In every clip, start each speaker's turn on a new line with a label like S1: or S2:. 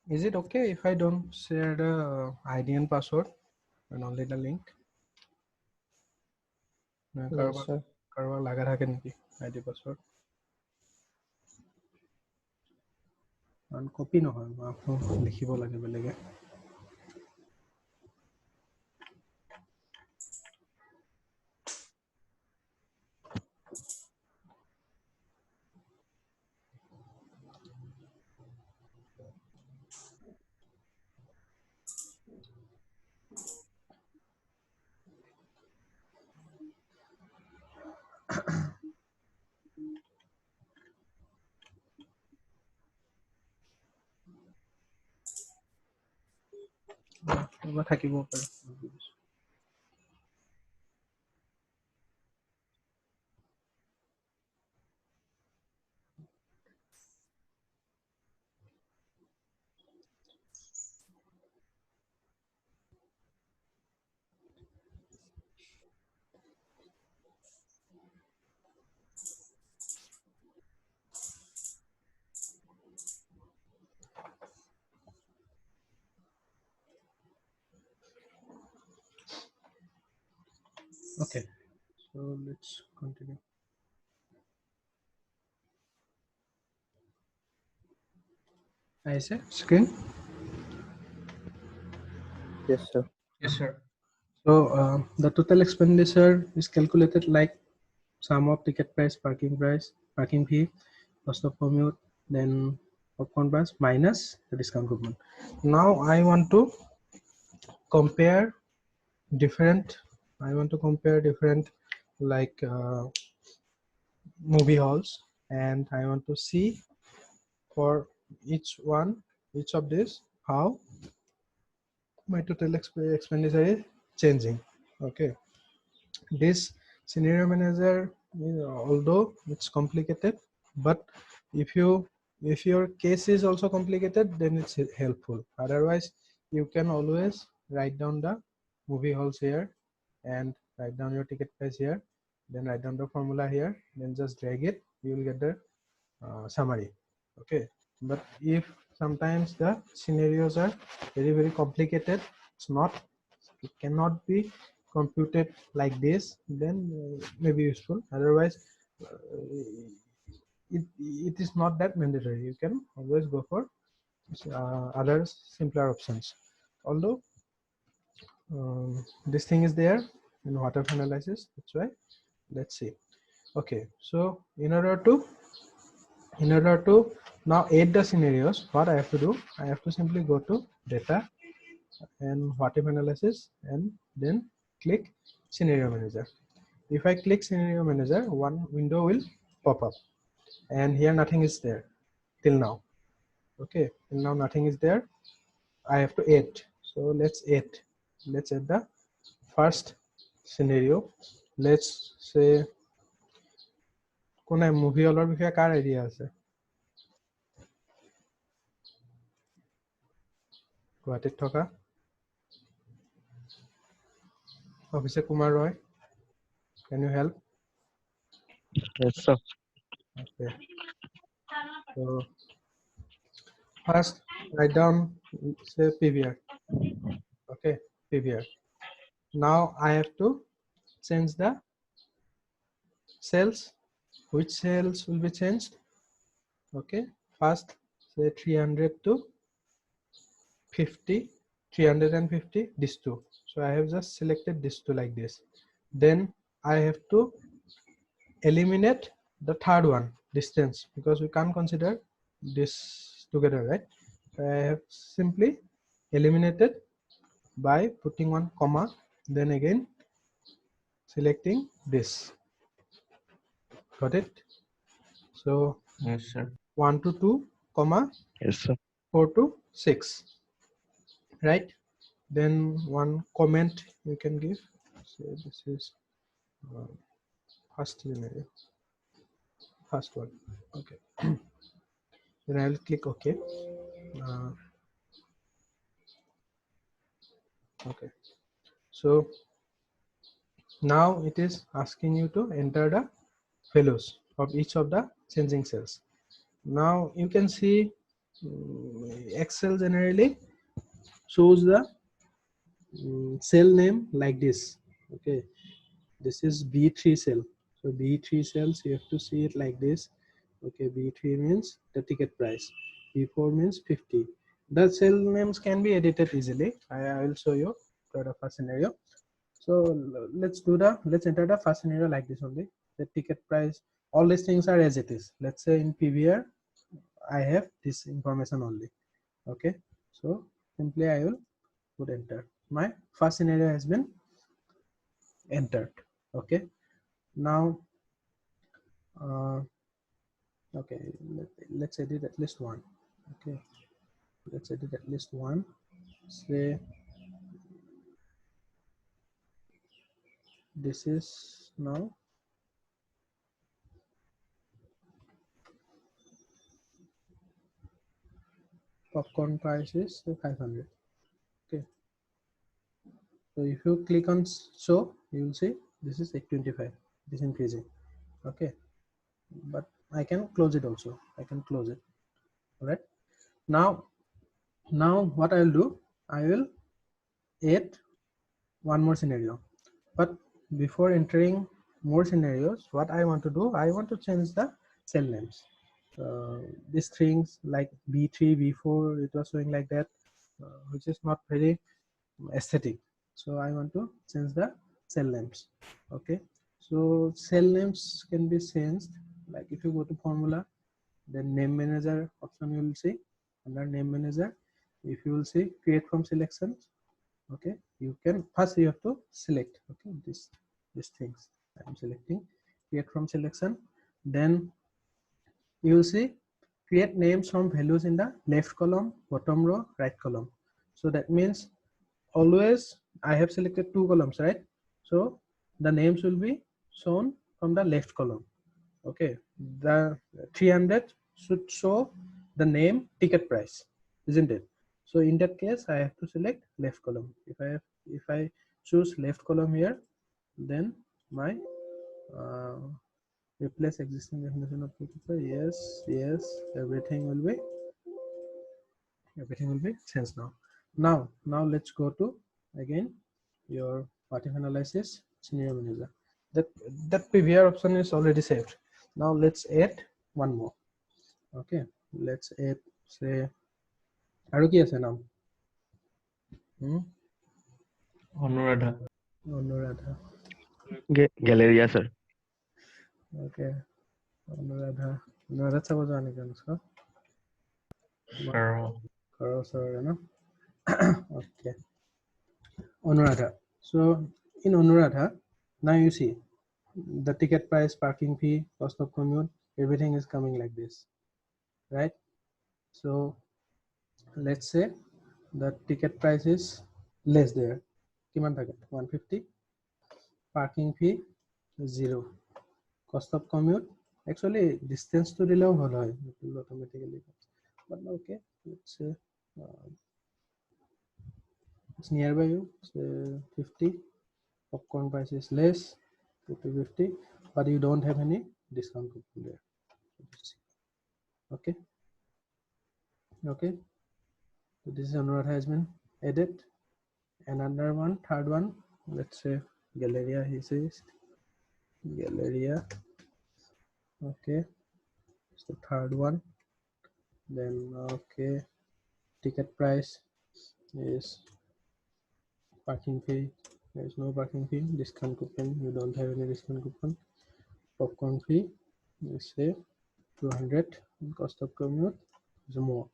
S1: Is it okay if I don't share the ID and password and only the link?
S2: Yes, sir.
S1: কাৰোবাৰ লাগা থাকে নেকি ID password? কাৰণ copy নহয়, মই আকৌ লিখিব লাগে বেলেগে। কিবা থাকিব পাৰে। Okay, so let's continue. আহিছে screen?
S2: Yes, sir.
S1: Yes, sir. So the total expenditure is calculated like sum of ticket price, parking fee, cost of commute, then popcorn price minus the discount coupon. Now I want to compare different. Like movie halls, and I want to see for each of this how my total expenditure is changing. Okay, this scenario manager, although it's complicated, but if your case is also complicated, then it's helpful. Otherwise, you can always write down the movie halls here and write down your ticket price here, then write down the formula here, then just drag it, you will get the summary. Okay, but if sometimes the scenarios are very complicated, it cannot be computed like this, then may be useful. Otherwise, it is not that mandatory. You can always go for other simpler options. Although this thing is there in water analysis, that's why. Let's see. Okay, so in order to now add the scenarios, what I have to do, I have to simply go to data and what if analysis, and then click scenario manager. If I click scenario manager, one window will pop up, and here nothing is there till now. Okay, till now nothing is there. I have to add. So let's add the first scenario. Let's say কোনে movie হলৰ বিষয়ে কাৰ idea আছে? গুৱাহাটীত থকা অভিষেক কুমাৰ ৰয়, can you help?
S2: Yes, sir.
S1: Okay, so first write down, say PVR. Okay, PVR. Now I have to change the cells. Which cells will be changed? Okay, first say 300 to 50, 350, this two. So I have just selected this two like this. Then I have to eliminate the third one, distance, because we can't consider this together, right? So I have simply eliminated by putting one comma, then again selecting this. Got it? So
S2: Yes, sir.
S1: 1 to 2 comma
S2: Yes, sir.
S1: 4 to 6, right? Then one comment you can give, so this is first scenario, first one. Okay. Then I will click OK. Okay, so now it is asking you to enter the values of each of the changing cells. Now you can see Excel generally shows the cell name like this. Okay, this is B3 cell. So B3 cells, you have to see it like this. Okay, B3 means the ticket price. B4 means 50. The cell names can be edited easily. I will show you for the first scenario. So let's enter the first scenario like this only. The ticket price, all these things are as it is. Let's say in PVR, I have this information only. Okay, so simply I will put enter. My first scenario has been entered. Okay, now okay, let's edit at least one. Okay, let's edit at least one. Say this is now popcorn price is 500. Okay, so if you click on show, you will see this is 825. It is increasing. Okay, but I can close it also. I can close it. All right. Now what I'll do, I will add one more scenario. But before entering more scenarios, what I want to do, I want to change the cell names. These things like B3, B4, it was showing like that, which is not very aesthetic. So I want to change the cell names. Okay, so cell names can be changed. Like if you go to formula, then name manager option you will see. Under name manager, if you will see create from selections, okay, you can first you have to select, okay, these things I'm selecting, create from selection. Then you will see create names from values in the left column, bottom row, right column. So that means always I have selected two columns, right? So the names will be shown from the left column. Okay, the 300 should show the name ticket price, isn't it? So in that case I have to select left column. If I choose left column here, then my replace existing definition of ticket price, yes, everything will be changed now. Now let's go to again your what if analysis scenario manager. That PVR option is already saved. Now let's add one more. Okay, let's add say আৰু কি আছে নাম
S2: Anuradha.
S1: Anuradha
S2: Galleria, sir.
S1: okay Anuradha চাব যোৱা নেকি Anushka
S2: Sure.
S1: ঘৰৰ ওচৰৰে ন okay Anuradha. So in Anuradha, now you see the ticket price, parking fee, cost of commute, everything is coming like this, right? So let's say the ticket price is less there. Kiman thake 150. Parking fee 0. Cost of commute, actually distance to dileও ভাল হয় automatically, but okay, let's say it's nearby you, say 50. Popcorn price is less, 50, but you don't have any discount coupon there. Okay, so this is another has been added. Another one, third one, let's say Galleria, he says Galleria. Okay, it's the third one. Then okay, ticket price is parking fee, there is no parking fee. Discount coupon, you don't have any discount coupon. Popcorn fee, let's say 200. Cost of commute is more,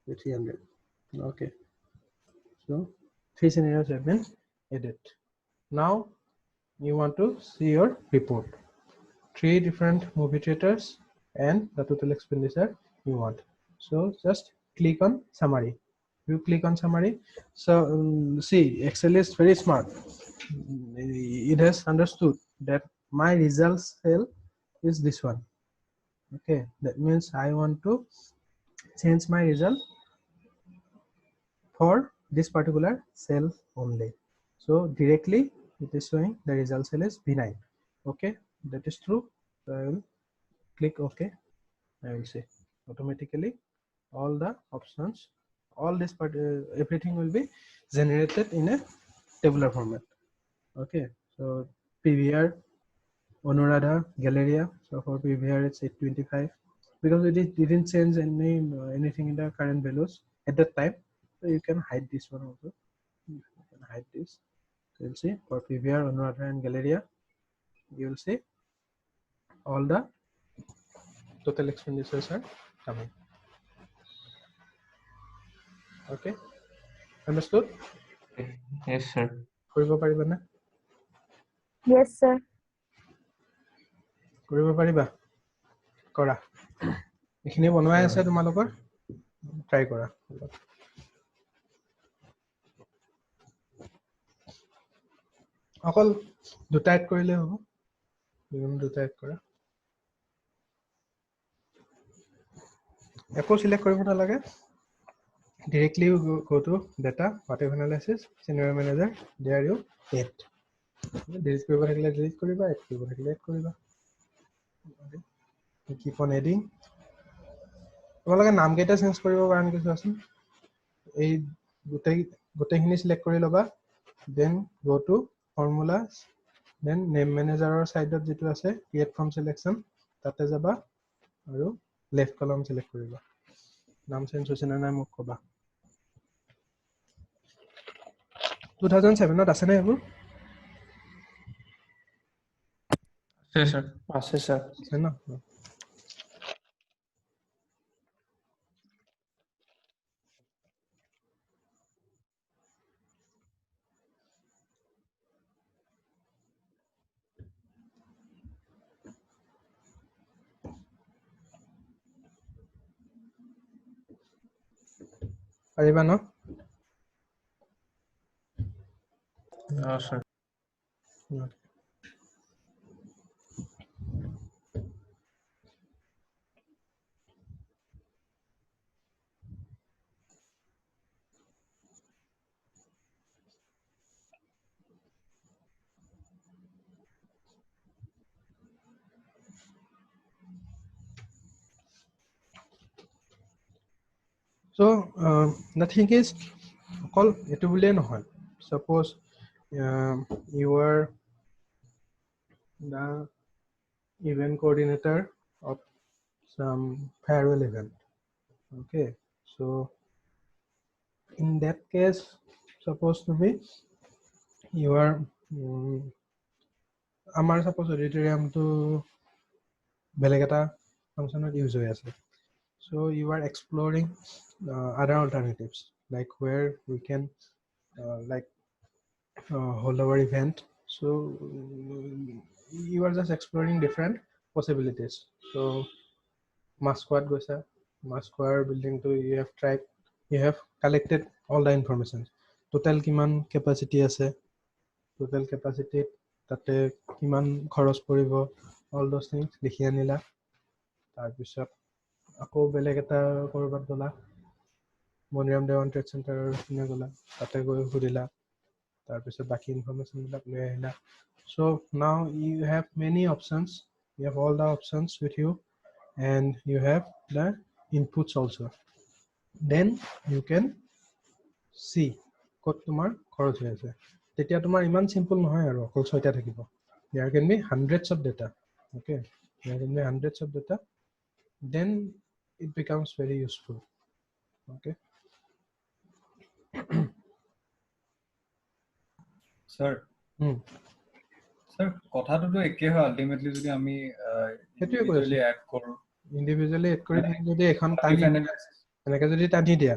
S1: 300. Okay, so 3 scenarios have been added. Now you want to see your report, 3 different movie theaters and the total expenditure you want. So just click on summary. You click on summary. So see, Excel is very smart. It has understood that my results cell is this one. Okay, that means I want to change my result for this particular cell only. So directly it is showing the result cell is B9. Okay, that is true. So I will click OK. I will say automatically all the options, all this part, everything will be generated in a tabular format. Okay, so PVR, Anuradha, Galleria. So for PVR it's 825 because it didn't change anything in the current values at that time. So you can hide this one also. You can hide this. So you'll see for PVR, Anuradha and Galleria, you will see all the total expenditures are coming. Okay, understood?
S2: Yes, sir.
S1: কৰিব পাৰিবা না?
S3: Yes, sir.
S1: কৰিব পাৰিবা? কৰা। এইখিনি বনোৱাই আছে তোমালোকৰ, ট্ৰাই কৰা। অকল দুটা এড কৰিলে হ'ব, যিকোনো দুটা এড কৰা। একো চিলেক্ট কৰিব নালাগে, directly you go to data, whatever analysis, scenario manager, there you add. Delete কৰিব থাকিলে delete কৰিবা, add কৰিব থাকিলে add কৰিবা। Keep on adding. তোমালোকে নামকেইটা চেঞ্জ কৰিব পাৰা নেকি চোৱাচোন। এই গোটেইখিনি সিলেক্ট কৰি ল'বা, then go to formulas, then name manager সাইডত যেটো আছে create from selection, তাতে যাবা আৰু left column select কৰিবা। নাম চেঞ্জ হৈছে না নাই মোক ক'বা। 2007 আছে না এইবোৰ?
S2: আছে, sir.
S4: আছে স্যার।
S1: আছে না? পাৰিবা ন?
S2: Sir.
S1: So the thing is, অকল এটো বুলিয়ে নহয়, suppose you are the event coordinator of some farewell event. Okay, so in that case, suppose to be you are আমাৰ suppose auditorium to বেলেগ এটা ফাংশনত ইউজ হৈ আছে। So you are exploring other alternatives, like where we can hold our event. So you are just exploring different possibilities. So Masquad gosa, Masquad building to you have tried, you have collected all the information. Total kiman capacity ase, total capacity tate kiman kharos poribo, all those things likhi anila. Tar pisot আকৌ বেলেগ এটা কৰবাত গলা, Maniram Dewan trade centre কিনে গলা, তাতে গৈ সুধিলা, তাৰপিছত বাকি ইনফৰমেশ্যন বিলাক লৈ আহিলা। So now you have many options, you have all the options with you, and you have the inputs also. Then you can see ক'ত তোমাৰ খৰচ হৈ আছে। তেতিয়া তোমাৰ ইমান simple নহয় আৰু অকল 6টা থাকিব। There can be hundreds of data. Okay, there can be hundreds of data. Then it becomes very useful. Okay.
S4: Sir sir কথাটোতো একে হয় আলটিমেটলি যদি আমি
S1: সেইটোৱে কৈ আছো।
S4: ইন্ডিভিজুৱেলি এড কৰো
S1: ইন্ডিভিজুৱেলি এড কৰি
S4: মানে
S1: যদি এখন
S4: if
S1: টানি
S4: analysis
S1: এনেকে যদি টানি দিয়া,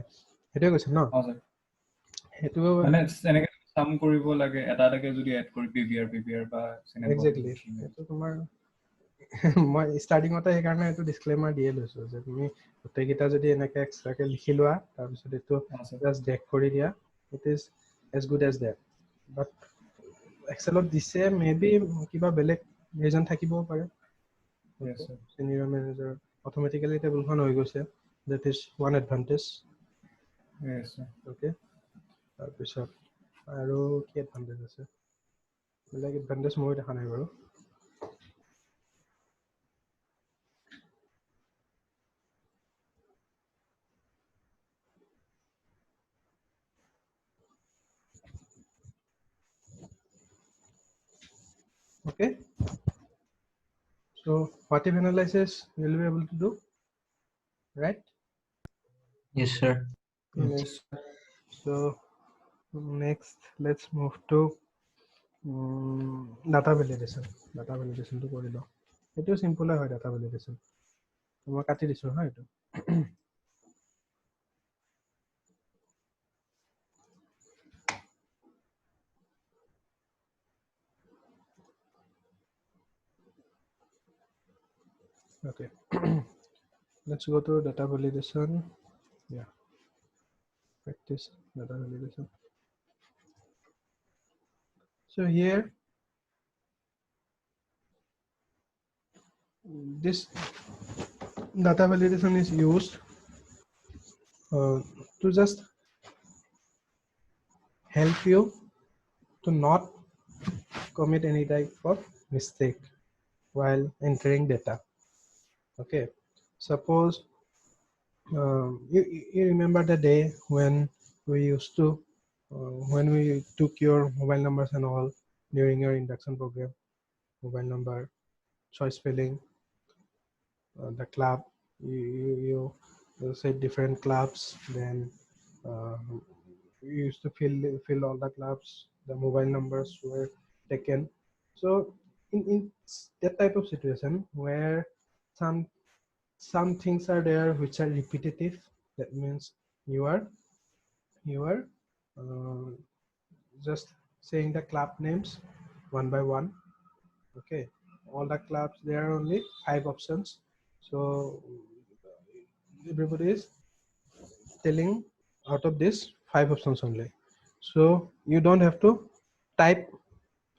S1: সেইটোৱে কৈছে ন?
S4: অ স্যার
S1: সেইটো
S4: মানে এনেকে সাম কৰিব লাগে এটা এটাকে যদি এড কৰি পিভিআৰ বা সিনেমা
S1: এক্স্যাক্টলি সেইটো তোমাৰ মই ষ্টাৰ্টিঙতে সেইকাৰণে এইটো ডিসক্লেমাৰ দিয়ে লৈছো যে তুমি গোটেইকেইটা যদি এনেকে এক্সট্ৰাকে লিখি লোৱা, তাৰপিছত এইটো জাষ্ট ডেক কৰি দিয়া, it is as good as date. But এক্সেলত দিছে মেবি কিবা বেলেগ ৰিজন থাকিবও পাৰে। Senior manager automatically টেবুলখন হৈ গৈছে, that is one advantage. Okay, তাৰপিছত আৰু কি এডভান্টেজ আছে, বেলেগ এডভান্টেজ মই দেখা নাই বাৰু। Okay. So what if analysis will be able to do, right?
S2: Yes, sir.
S1: Yes. So next, let's move to data validation. Data validation to kori lo. It is simple hoy data validation. মই কাটি দিছো হা এটো okay. Let's go to data validation. Yeah, practice data validation. So here this data validation is used to just help you to not commit any type of mistake while entering data. Okay, suppose you remember the day when we used to when we took your mobile numbers and all during your induction program, mobile number, choice filling, the club, you said different clubs, then we used to fill all the clubs, the mobile numbers were taken. So in that type of situation where some things are there which are repetitive, that means you are just saying the club names one by one. Okay, all the clubs, there are only 5 options, so everybody is telling out of this 5 options only, so you don't have to type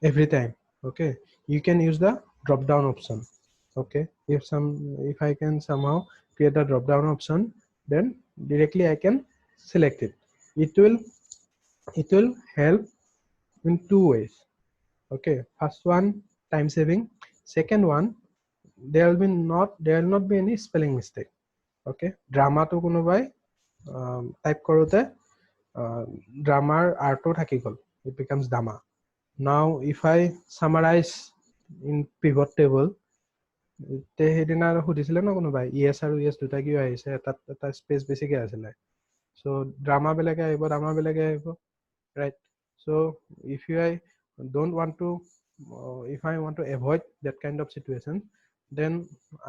S1: every time. Okay, you can use the drop down option. Okay, if I can somehow create a drop down option, then directly I can select it. It will help in 2 ways. Okay, first one, time saving. Second one, there will not be any spelling mistake. Okay, drama to kunobai type কৰোতে drama r to থাকি গল, it becomes dama. Now if I summarize in pivot table, তে সেইদিনা সুধিছিলে ন কোনোবাই ইএছ আৰু ইএছ দুটা কিয় আহিছে, এটা স্পেচ বেছিকে আছিলে, so drama বেলেগে আহিব, drama বেলেগে আহিব, right? So if I don't want to if I want to avoid that kind of situation, then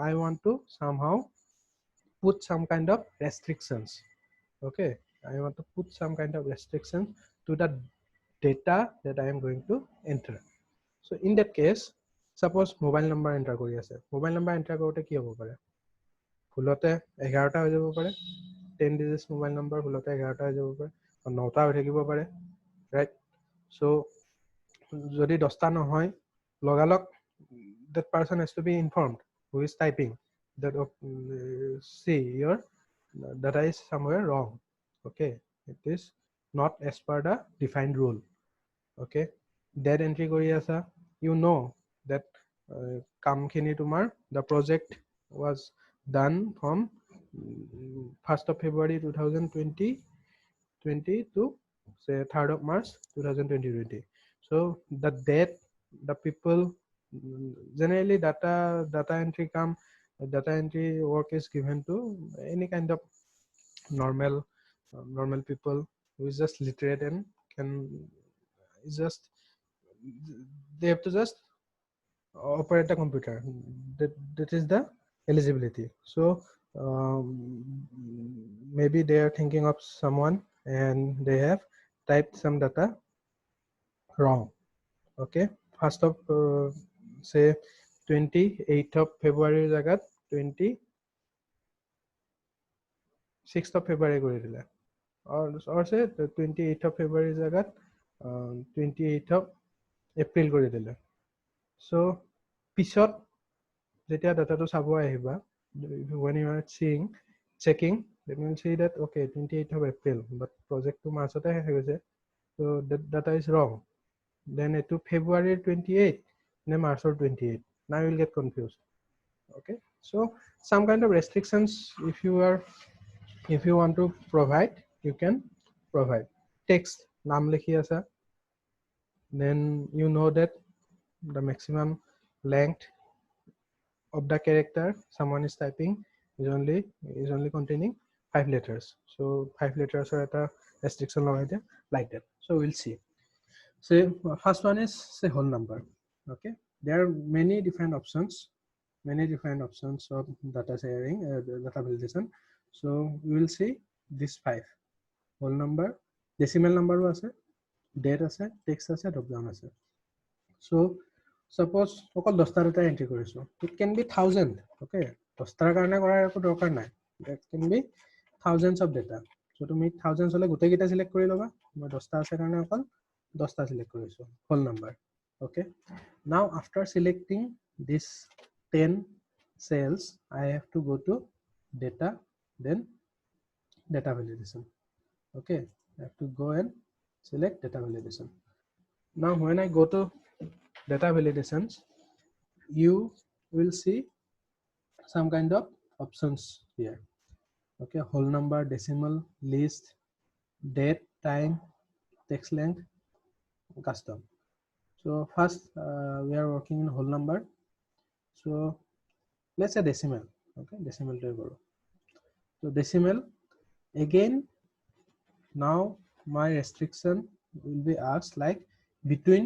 S1: I want to somehow put some kind of restrictions. Okay, I want to put some kind of restriction to the data that I am going to enter. So in that case, suppose mobile number enter কৰি আছে, mobile number enter কৰোতে কি হ'ব পাৰে, ভুলতে 11টা হৈ যাব পাৰে, 10 digits mobile number ভুলতে 11টা হৈ যাব পাৰে, 9টা হৈ থাকিব পাৰে, right? So যদি 10টা নহয়, লগালগ that person has to be informed who is typing that see your data is somewhere wrong. Okay, it is not as per the defined rule. Okay, that entry কৰি আছা, you know that কামখিনি তোমাৰ the project was done from 1st of February 2020 to say 3rd of March 2020. So the date, the people, generally data entry work is given to any kind of normal people who is just literate and can just, they have to just operate a computer. That is the eligibility. So maybe they are thinking of someone and they have typed some data wrong. Okay, first of say 28th of February jagat 26th of February কৰি দিলে, or say 28th of February jagat 28th of April কৰি দিলে. So পিছত যেতিয়া ডাটাটো চাব আহিবা, when you are checking, then you will see that okay 28th of April, but project to মাৰ্চতে শেষ হৈ গৈছে, so that data is wrong. Then to February 28 ne March 28, now you will get confused. Okay, so some kind of restrictions, if you want to provide, you can provide. Text naam likhi asa, then you know that the maximum length of the character someone is typing is only containing 5 letters. So 5 letters are at a restriction like that. So we'll see. So first one is say whole number. Okay, there are many different options of data sharing, data validation. So we will see this 5 whole number, decimal number আছে, date আছে, text আছে, drop down আছে. So suppose অকল 10টা data entry কৰিছো, it can be 1000. okay, 10টাৰ কাৰণে কৰাৰ একো দৰকাৰ নাই, it can be thousands of data. so তুমি thousands হলে গোটেই কেইটা সিলেক্ট কৰি লবা, মই 10টা আছে কাৰণে অকল 10টা সিলেক্ট কৰিছো whole number. okay, now after selecting this 10 cells I have to go to data, then data validation. okay, I have to go and select data validation. Now when I go to data validations, you will see some kind of options here. okay, whole number, decimal, list, date, time, text length, custom. So first we are working in whole number. So let's say decimal. okay, decimal to go. So decimal again, now my restriction will be asked like between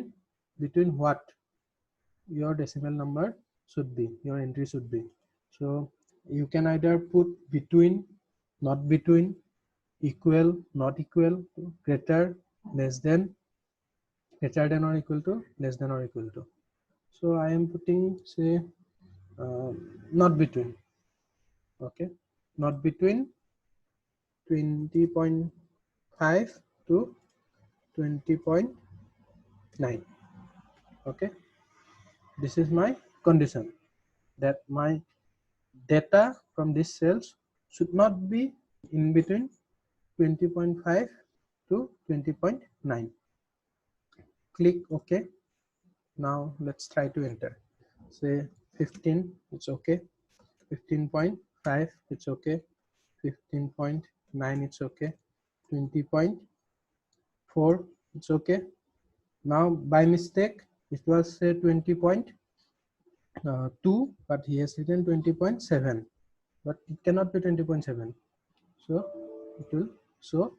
S1: what your decimal number should be, your entry should be. So you can either put between, not between, equal, not equal to, greater, less than, greater than or equal to, less than or equal to. So I am putting say not between. okay, not between 20.5 to 20.9. okay, this is my condition that my data from these cells should not be in between 20.5 to 20.9. click OK. Now let's try to enter. Say 15, it's okay. 15.5, it's okay. 15.9, it's okay. 20.4, it's okay. Now by mistake it was say 20.2, but he has written 20.7, but it cannot be 20.7. so it will show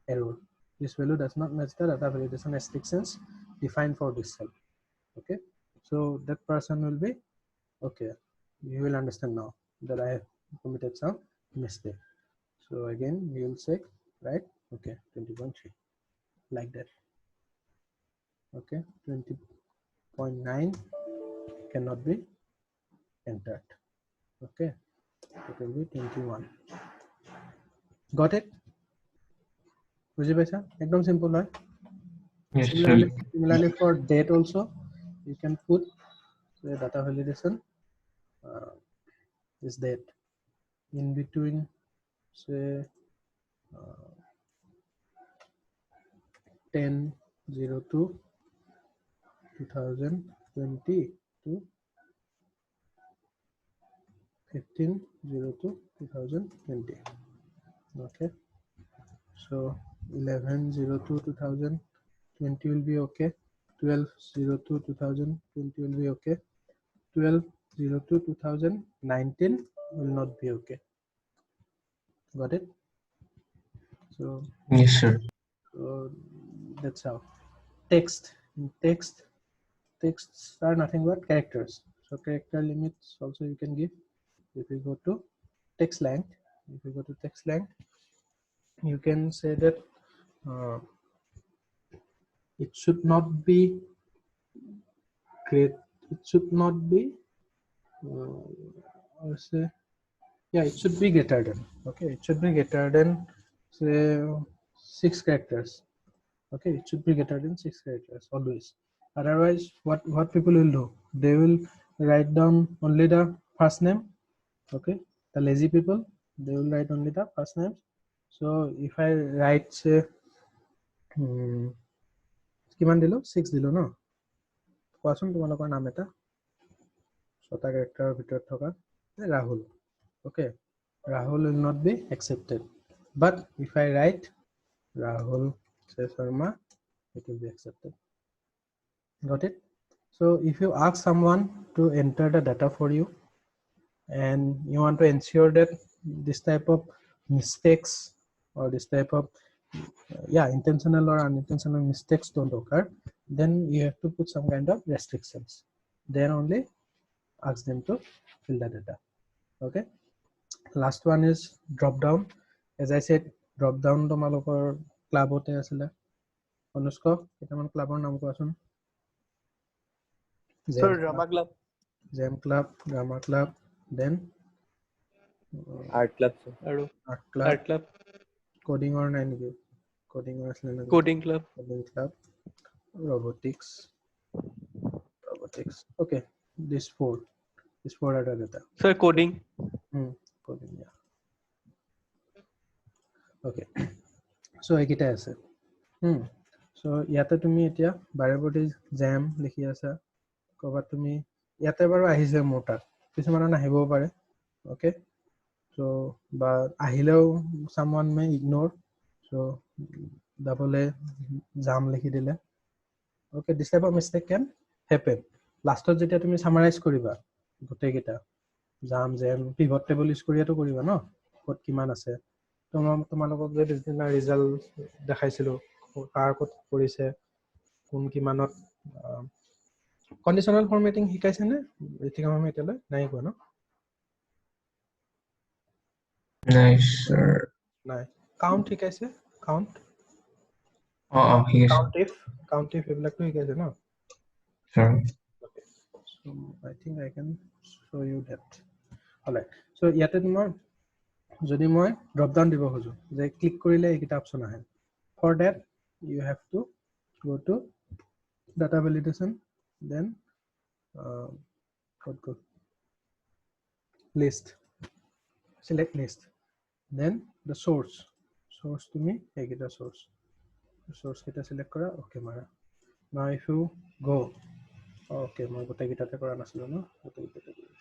S1: error. This value does not match the data validation restrictions defined for this cell. okay, so that person will be okay. You will understand now that I have committed some mistake. So again you will check, right? okay, 20.3 like that. okay, 20.9 cannot be entered. okay, it will be 21. got it? বুঝি পাইছা? একদম simple হয়.
S2: Yes, sir.
S1: Similarly for date also you can put the data validation is date in between say 10/02/2020 to 15/02/2020. okay, so 11/02/2020 will be okay. 12/02/2020 will be okay. 12/02/2019 will not be okay. got it? So
S2: Yes, sir.
S1: so that's how. Texts are nothing but characters. So character limits also you can give. If you go to text length, you can say that it should not be great. It should not be or say it should be greater than. okay, it should be greater than say 6 characters. okay, it should be greater than 6 characters always. Otherwise what people will do, they will write down only the first name. okay, the lazy people, they will write only the first names. so if I write say কিমান দিলো 6 দিলো ন, কোৱাচোন তোমালোকৰ নাম এটা 6টা character ভিতৰত থকা Rahul. okay, Rahul will not be accepted. But if I write Rahul say Sharma, it will be accepted. got it? So if you ask someone to enter the data for you and you want to ensure that this type of mistakes or this type of intentional or unintentional mistakes don't occur, then you have to put some kind of restrictions. Then only ask them to fill the data. Okay, last one is drop down. As I said, drop down তোমালোকৰ ক্লাবতে আছিলে। অনুষ্ক কেইটামান ক্লাবৰ নাম কোৱাচোন।
S5: Sir, Drama Club.
S1: Jam Club, Drama Club, then
S5: Art Club. Sir.
S1: Art Club,
S5: Art Club.
S1: Coding or নাই নেকি? Coding or আছিলে নেকি?
S5: Coding Club.
S1: Coding Club, Robotics. Okay, these four are the data.
S5: Sir, coding.
S1: Coding, yeah. Okay, so এইকেইটা আছে। So ইয়াতে তুমি এতিয়া বাৰে প্ৰতি জেম লিখি আছা, ক'ৰবাত তুমি ইয়াতে বাৰু আহিছে মোৰ তাত, কিছুমানৰ নাহিবও পাৰে। Okay, so বা আহিলেও someone may ignore, so double a jam লিখি দিলে। Okay, this type of mistake can happen. লাষ্টত যেতিয়া তুমি সামাৰাইজ কৰিবা গোটেইকেইটা জাম জেম পিভট টেবল ইউজ কৰিয়াতো কৰিবা ন, ক'ত কিমান আছে। তোমালোকক যে ৰিজাল্ট দেখাইছিলো কাৰ ক'ত কৰিছে কোন কিমানত। কণ্ডিশ্যনেল ফৰ্মেটিং শিকাইছে নে ঋতিকা মেমে এতিয়ালৈ? নাই কোৱা ন?
S2: নাই sir।
S1: নাই। কাউণ্ট শিকাইছে? কাউণ্ট
S2: ঠিক আছে
S1: কাউণ্ট ইফ এইবিলাকতো শিকাইছে ন?
S2: sir।
S1: So I think I can show you that. Alright, so ইয়াতে তোমাৰ যদি মই ড্ৰপ ডাউন দিব খোজো যে ক্লিক কৰিলে এইকেইটা অপশ্যন আহে, for that you have to go to data validation, then go list, select list, then the source তুমি এইকেইটা source কেইটা select কৰা, okay মাৰা। Now if you go, okay মই গোটেইকেইটাতে কৰা নাছিলো ন, গোটেইকেইটাতে কৰিছো।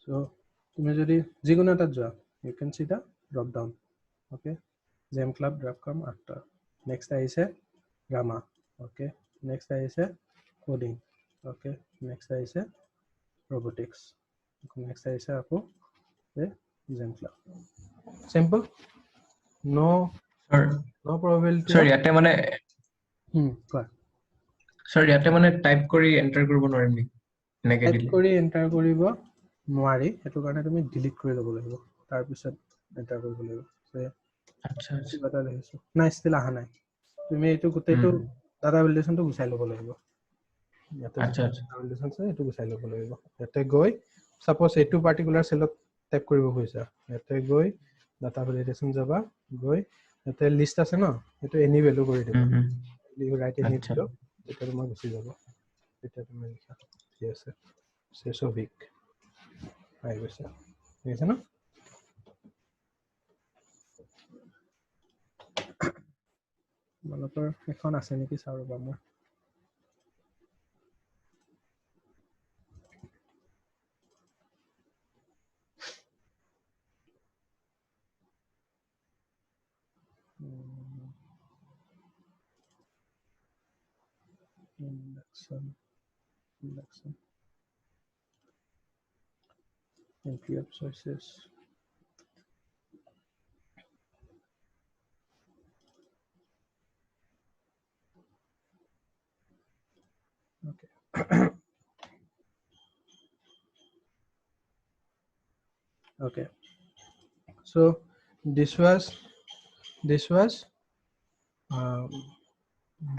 S1: So তুমি যদি যিকোনো এটাত যোৱা, you can see the drop down. Okay, Jam Club drop down after. Next আহিছে Drama. Okay, next আহিছে Coding. Okay, next আহিছে Robotics. Next আহিছে আকৌ Jam Club. Simple, no probability.
S2: Sir ইয়াতে মানে
S1: কোৱা।
S2: sir ইয়াতে মানে টাইপ কৰি এন্টাৰ কৰিব নোৱাৰিম নেকি? এনেকে
S1: টাইপ
S2: দিলে
S1: কৰি এন্টাৰ কৰিব নোৱাৰি, সেইটো কাৰণে তুমি ডিলিট কৰি ল'ব লাগিব, তাৰপিছত এন্টাৰ কৰিব লাগিব।
S2: আচ্ছা আচ্ছা
S1: কিবা এটা দেখিছো নাই, ষ্টিল অহা নাই। তুমি এইটো গোটেইটো ডাটা ভেলিডেশ্যনটো গুচাই ল'ব লাগিব। ইয়াতে
S2: আচ্ছা আচ্ছা
S1: ডাটা ভেলিডেশ্যন আছে, এইটো গুচাই ল'ব লাগিব। ইয়াতে গৈ সাপোজ এইটো পাৰ্টিকুলাৰ চেলত টাইপ কৰিব খুজিছা, ইয়াতে গৈ ডাটা ভেলিডেশ্যন যাবা, গৈ ইয়াতে লিষ্ট আছে ন, এইটো এনি ভেলু কৰি দিবা, ৰাইট এনি
S2: আচ্ছা
S1: ভেলু, তেতিয়া তোমাৰ গুচি যাব। তেতিয়া তুমি লিখা ঠিক আছে চেছভিক আহি গৈছে, ঠিক আছে ন? তোমালোকৰ এখন আছে নেকি চাওঁ ৰ'বা মই। Induction. Entry of sources. Okay. Okay. So this was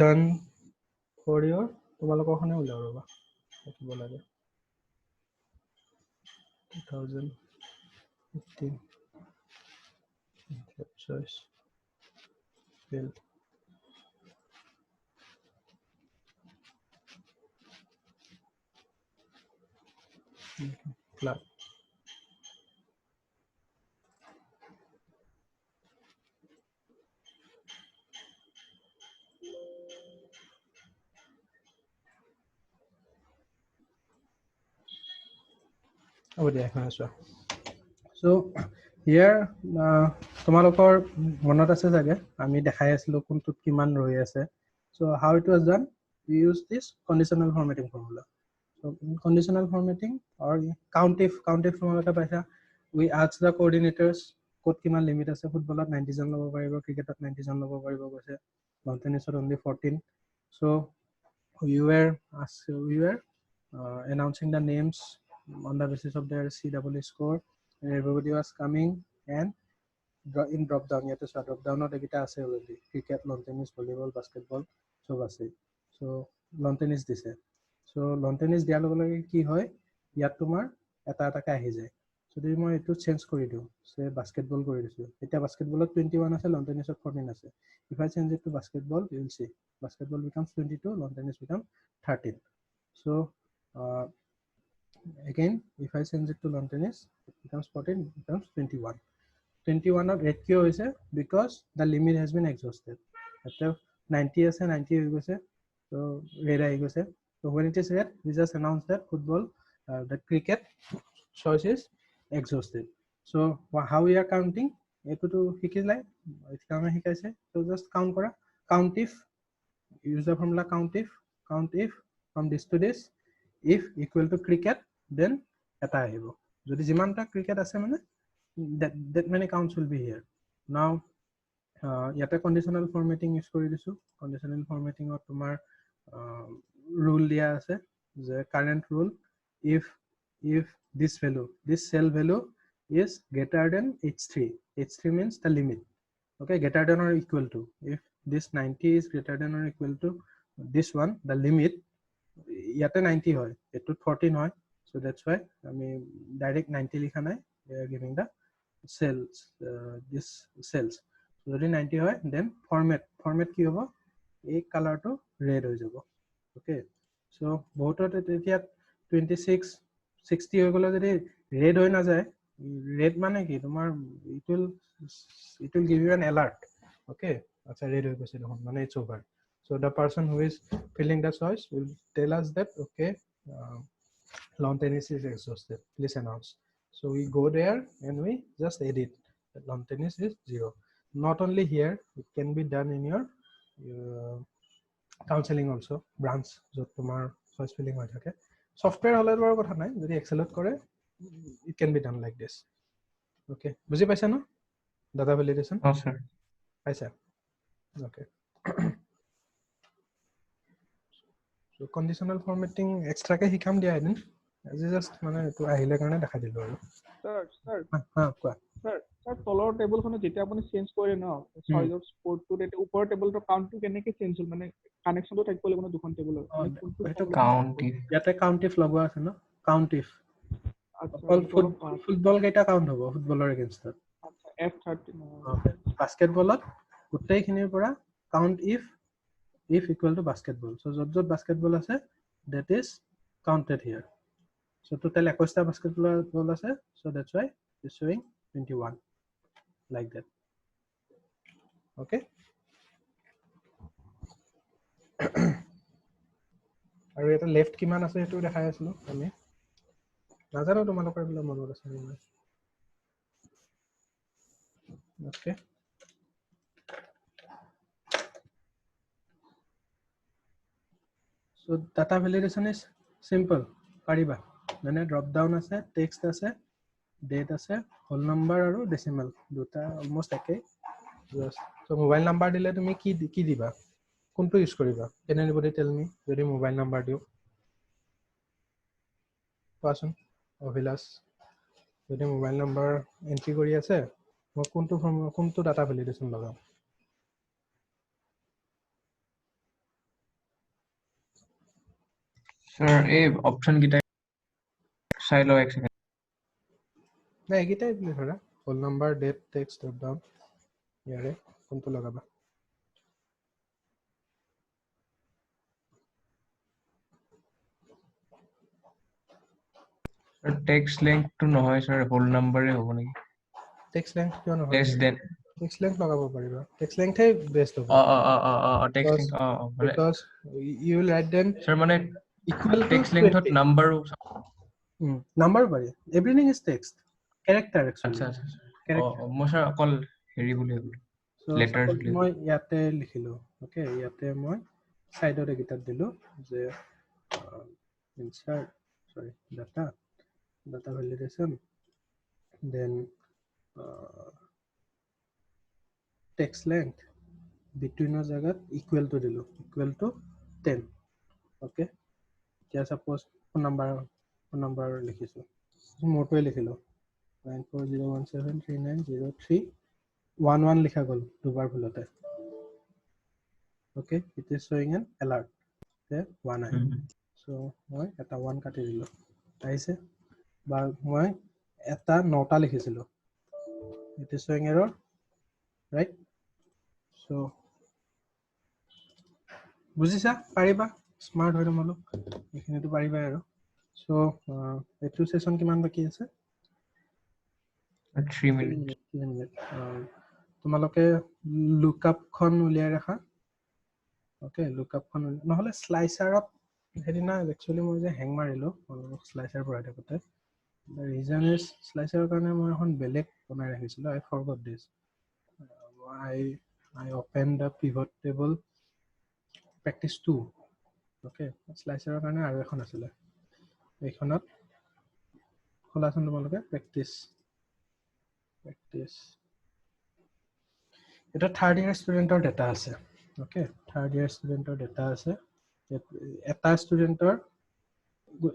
S1: done for your তোমালোকৰ খনে ওলাও ৰবা দেখিব লাগে 2015 choice field club. Oh, yeah, so here তোমালোকৰ মনত আছে চাগে আমি দেখাই আছিলো কোনটোত কিমান ৰৈ আছে so how it was done we use this conditional formatting formula so in conditional formatting or countif formula পাইছা we ask the coordinators ক'ত কিমান লিমিট আছে ফুটবলত 90 জন ল'ব পাৰিব ক্ৰিকেটত 90 জন ল'ব পাৰিব কৈছে lawn tennisত only 14 so we were announcing the names on the basis of their CW score and everybody was coming and in drop down yet so drop down not ekita ase already cricket lawn tennis volleyball basketball sob ase so lawn tennis dise so lawn tennis diar log lage ki hoy yat tumar eta eta ka ahi jay so যদি মই এটো change কৰি দিও সে basketball কৰি দিছো এটা বাস্কেটবলত 21 আছে lawn tennisত 14 আছে if I change it to basketball you will see basketball becomes 22 lawn tennis becomes 13 so again if I change it to lawn tennis it becomes 14 it becomes 21 21 of 8 কিয় হৈছে because the limit has been exhausted after 90 আছে 90 হৈ গৈছে so red আহি গৈছে so when it is red we just announce that football the cricket choice is exhausted so how we are counting eto to শিকিলে এটা আমি শিকাইছে so just count কৰা count if use the formula count if from this to this if equal to cricket then eta আহিব যদি যিমানটা cricket আছে মানে that many counts will be here now yata conditional formatting use kori disu conditional formatting or tumar rule dia ase the current rule if this value this cell value is greater than h3 means the limit okay greater than or equal to if this 90 is greater than or equal to this one the limit yate 90 hoy eto 14 hoy so that's why I mean direct 90 likha nai they are giving the cells this cells so যদি 90 হয় then format কি হ'ব এই কালাৰটো red হৈ যাব okay so বহুততে তেতিয়া 26 60 হৈ গলে যদি red হৈ না যায় red মানে কি তোমাৰ it will give you an alert okay আচ্ছা red হৈ গৈছে দেখোন মানে it's over so the person who is filling the choice will tell us that okay lawn tennis is exhausted please announce so we go there and we just edit that lawn tennis is 0 not only here it can be done in your counseling also branch jot tomar choice filling hoy thake software hole bar kotha nai jodi excel ot kore it can be done like this okay buji paisa no data validation
S2: oh sir
S1: paisa okay so conditional formatting extra ke hikam dia edin as just মানে to আহিলে কাৰণে দেখা দিলো আৰু
S6: sir
S1: হা কোৱা
S6: sir তলৰ টেবুলখনত যেতিয়া আপুনি চেঞ্জ কৰে ন চইজৰ স্পৰ্টটো এটা ওপৰৰ টেবুলটো কাউন্টটো কেনেকৈ চেঞ্জ হ'ল মানে কানেকচনটো থাকিব লাগিব ন দুখন টেবুলৰ
S1: সেইটো
S2: count if
S1: ইয়াতে কাউন্ট ইফ লগোৱা আছে ন কাউন্ট ইফ
S6: আচ্ছা
S1: ফুটবল কেইটা কাউন্ট হ'ব ফুটবলৰ এগেইনষ্টত
S6: আচ্ছা F13
S1: বাস্কেটবলত গোটেইখিনিৰ পৰা count if equal to basketball so যত basketball আছে that is counted here so total 21 basketball আছে so that's why it's showing 21 like that okay আৰু এটা লেফট কিমান আছে এটো দেখাই আছিলো আমি নাজানো তোমালোকৰ বিলা মনত আছে নে okay so data validation is simple pariba মানে drop down আছে text আছে date আছে whole number আৰু decimal দুটা almost একে so mobile number দিলে তুমি কি দিবা কোনটো ইউজ কৰিবা can anybody tell me যদি mobile number দিও কোৱাচোন অভিলাষ যদি mobile number entry কৰি আছে মই কোনটো data validation লগাম
S2: sir এই অপশন কিটা চাই লও এক সেকেন্ড
S1: না এগিটাই দিলে ধৰা whole number date text drop down ইয়াৰে কোনটো লগাবা
S2: text length to নহয় sir whole number এ হ'ব নেকি
S1: text length কিয় নহয়
S2: less than
S1: text length লগাব পাৰিবা text length হে best হ'ব
S2: text length মানে
S1: because you will write them
S2: sir মানে
S1: equal to
S2: text length
S1: 20
S2: number
S1: number পাৰি everything is text character actually
S2: আচ্ছা মই ছাৰ অকল হেৰি বুলি ভাবিলো
S1: So
S2: Letters
S1: suppose
S2: বুলি।
S1: মই ইয়াতে লিখিলো, okay, ইয়াতে মই সাইডত এগিটাত দিলো যে insert, sorry, data validation, then text length between a jagat equal to দিলো, equal to 10, okay. এতিয়া suppose phone number লিখিছো, মোৰটোৱে লিখিলো 9401739031 লিখা গল দুবাৰ ভুলতে, okay, it is showing an alert যে 1 আহে, so মই এটা 1 কাটি দিলো, আহিছে, বা মই এটা 9টা লিখিছিলো, it is showing error, right? So বুজিছা, পাৰিবা, স্মাৰ্ট হৈ তোমালোক এইখিনিতো পাৰিবা আৰু। so এইটো সেশন কিমান বাকি আছে?
S2: 3 minutes।
S1: তোমালোকে লুকআপ খন উলিয়াই ৰাখা, ওকে, লুকআপ খন নহলে স্লাইচাৰত হেদিনা একচুয়ালি মই যে হেং মাৰিলো স্লাইচাৰ পঢ়াই থাকোতে, the reason is স্লাইচাৰৰ কাৰণে মই এখন বেলেগ বনাই ৰাখিছিলো, I forgot this. I opened the pivot table practice 2, okay, স্লাইচাৰৰ কাৰণে আৰু এখন আছিল, এইখনত খোলাচোন তোমালোকে practice এটা থাৰ্ড ইয়াৰ ষ্টুডেণ্টৰ ডেটা আছে, okay, থাৰ্ড ইয়াৰ ষ্টুডেণ্টৰ ডেটা আছে, এটা ষ্টুডেণ্টৰ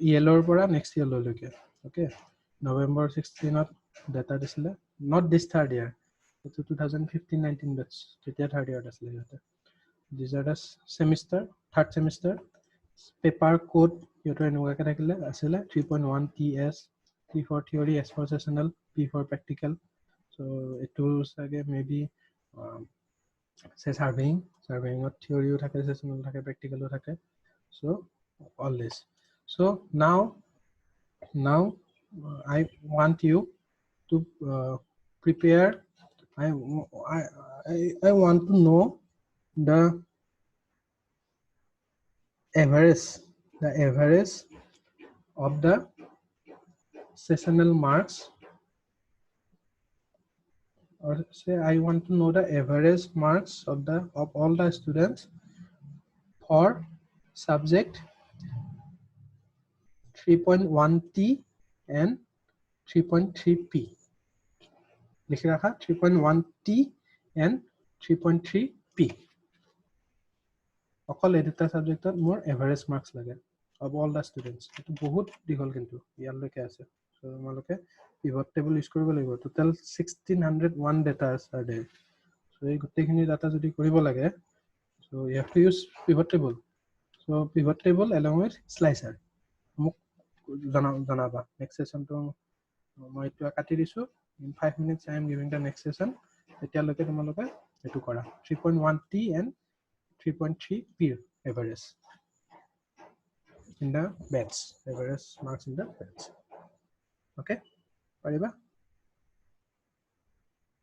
S1: ইয়েলৰ পৰা নেক্সট ইয়েৰলৈকে, okay, নৱেম্বৰ 16ত ডেটা দিছিলে, not this third year, এইটো 2015-19 বেটছ, তেতিয়া থাৰ্ড ইয়াৰত আছিলে সিহঁতে, these are the semester, third semester, paper code সিহঁতৰ এনেকুৱাকে থাকিলে আছিলে 3.1 TS, T for theory, S for sessional, P for practical, so এইটো চাগে maybe say surveying of theory থাকে, sessional থাকে, practical থাকে, so all this. So now I want you to prepare, I want to know the average of the sessional marks, or say I want to know the average marks of all the students for subject 3.1T and 3.3P. লিখি ৰাখা 3.1T and 3.3P. অকল এই দুটা সাবজেক্টত মোৰ average marks লাগে of all the students. এটো বহুত দীঘল কিন্তু ইয়ালৈকে আছে, so তোমালোকে পিভট টেবল ইউজ কৰিব লাগিব, total 1601 data are there, so এই গোটেইখিনি ডাটা যদি কৰিব লাগে, so you have to use pivot table, so pivot table along with slicer মোক জনাবা next session তো মই এটা কাটি দিছো, in 5 minutes I am giving the next session, তেতিয়ালৈকে তোমালোকে এটো কৰা 3.1T and 3.3P average in the batch, average marks in the batch, okay, পাৰিবা?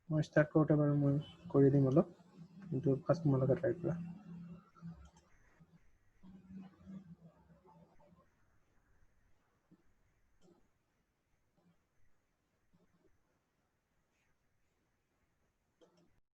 S1: মই স্টাৰ্ট কৰোতে বাৰু মই কৰি দিম অলপ, কিন্তু ফাৰ্ষ্ট তোমালোকে ট্ৰাই কৰা।